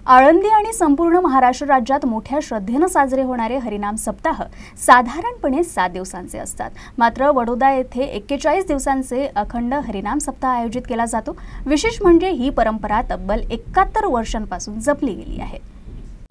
आळंदी आणि संपूर्ण महाराष्ट्र राज्यात मोठ्या श्रद्धेने साजरे होणारे हरिनाम सप्ताह साधारणपणे 7 दिवसांचे असतात। मात्र वडोदा येथे 41 दिवसांचे अखंड हरिनाम सप्ताह आयोजित केला जातो। विशेष म्हणजे ही परंपरा तब्बल 71 वर्षांपासून जपली गेली आहे।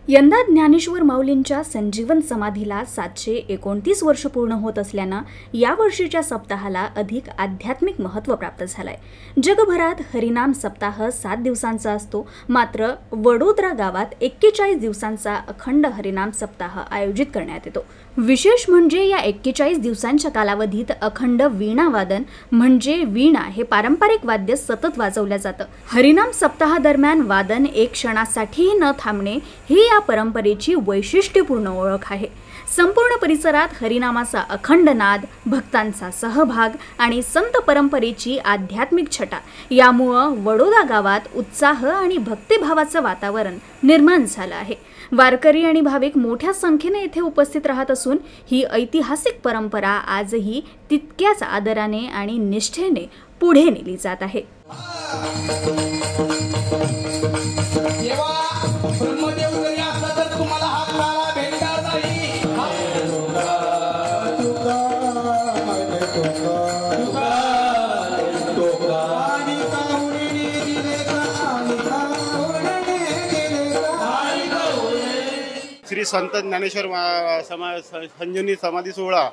यंदा ज्ञानेश्वर माऊलींच्या संजीवन समाधीला 729 वर्ष पूर्ण होत असल्याने या वर्षीच्या सप्ताहाला अधिक आध्यात्मिक महत्त्व प्राप्त झालंय। जगभरात हरिनाम सप्ताह 7 दिवसांचा असतो, मात्र वडोदरा गावात 41 दिवसांचा अखंड हरिनाम सप्ताह आयोजित करण्यात येतो। विशेष म्हणजे या 41 दिवसांच्या कालावधीत अखंड वीणा वादन म्हणजे वीणा हे पारंपरिक वाद्य सतत वाजवलं जातं। हरिनाम सप्ताहादरम्यान वादन एक क्षणासाठीही न थांबणे ही या परंपरेची वैशिष्ट्यपूर्ण ओळख आहे। संपूर्ण परिसरात हरिनामाचा अखंड नाद, भक्तांचा सहभाग आणि संत परंपरेची आध्यात्मिक छटा यामुळे वडोदा गावात उत्साह आणि भक्तिभावाचं वातावरण निर्माण झालं आहे। वारकरी आणि भाविक मोठ्या संख्येने येथे उपस्थित राहत असून ही ऐतिहासिक परंपरा आजही तितक्याच आदराने आणि निष्ठेने पुढे नेली जात आहे। श्री संत ज्ञानेश्वर संजीवनी समाधी सोहळा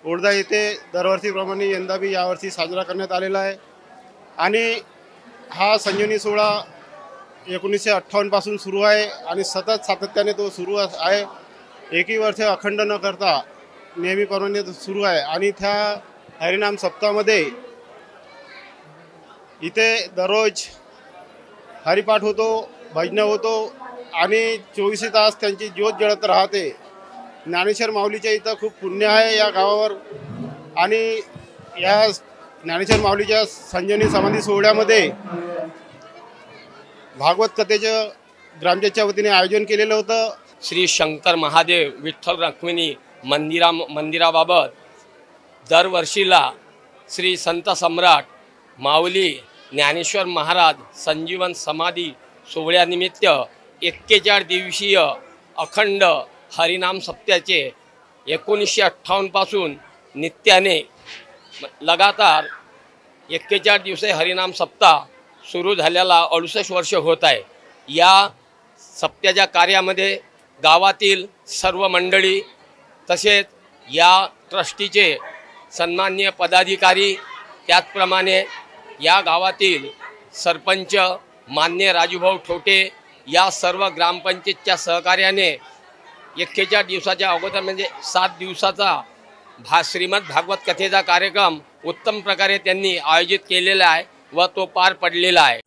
वडोदा येथे दरवर्षीप्रमाणे यंदा भी यावर्षी साजरा करण्यात आलेला आहे। आणि हा संजीवनी सोहळा 1958 पासून सुरू आहे आणि सतत सातत्याने तो सुरू आहे। एकही वर्ष अखंड न करता नेहमीप्रमाणे सुरू आहे। आणि त्या हरिनाम सप्ताहामध्ये इथे दररोज हरिपाठ होतो, भजन होतो आणि 24 तास त्यांची ज्योत जळत राहते। ज्ञानेश्वर माऊलीच्या इथं खूप पुण्य आहे या गावावर। आणि या ज्ञानेश्वर माऊलीच्या संजीवनी समाधी सोहळ्यामध्ये भागवत कथेचं ग्रामपंचायतच्या वतीने आयोजन केलेलं होतं। श्री शंकर महादेव विठ्ठल रुक्मिणी मंदिराबाबत दरवर्षीला श्री संत सम्राट माऊली ज्ञानेश्वर महाराज संजीवन समाधी सोहळ्यानिमित्त 41 दिवसीय अखंड हरिनाम सप्त्याचे 1958 पासून नित्याने लगातार 41 दिवसीय हरिनाम सप्ताह सुरू झालेला 68 वर्ष होत आहे। या सप्त्याच्या कार्यामध्ये गावातील सर्व मंडळी तसेच या ट्रस्टीचे सन्माननीय पदाधिकारी, त्याचप्रमाणे या गावातील सरपंच मान्य राजूभाऊ ठोटे या सर्व ग्रामपंचायतच्या सहकार्याने 41 दिवसाच्या अगोदर म्हणजे 7 दिवसाचा श्रीमद भागवत कथेचा कार्यक्रम उत्तम प्रकारे त्यांनी आयोजित केलेला आहे व तो पार पडलेला आहे।